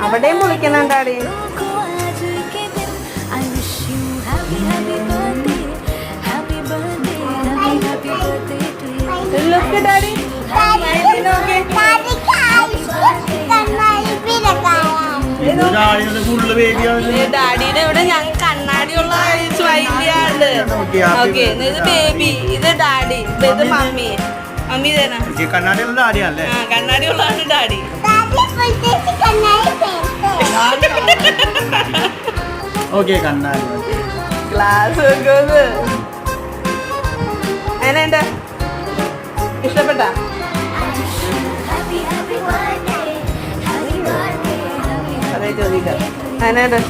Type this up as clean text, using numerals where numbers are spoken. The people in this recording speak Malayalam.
അവിടെയും പൊളിക്കുന്നുണ്ടാടി. Look daddy. ഡാഡിയുടെ ഇവിടെ ഞാൻ കണ്ണാടിയുള്ള വലിയാണ്. ഓക്കെ, ഇത് ബേബി, ഇത് ഡാഡി, ഇത് മമ്മി. മമ്മി തരാം. കണ്ണാടിയുള്ള ഡാഡിയല്ലേ? ആ, കണ്ണാടിയുള്ളതാണ് ഡാഡി. ഓക്കെ, കണ്ണാടി ഗ്ലാസ് വെക്കുന്നത് എങ്ങനെയുണ്ട്? ഇഷ്ടപ്പെട്ട? അതേ ചോദിക്കാം. എങ്ങനെയുണ്ട്?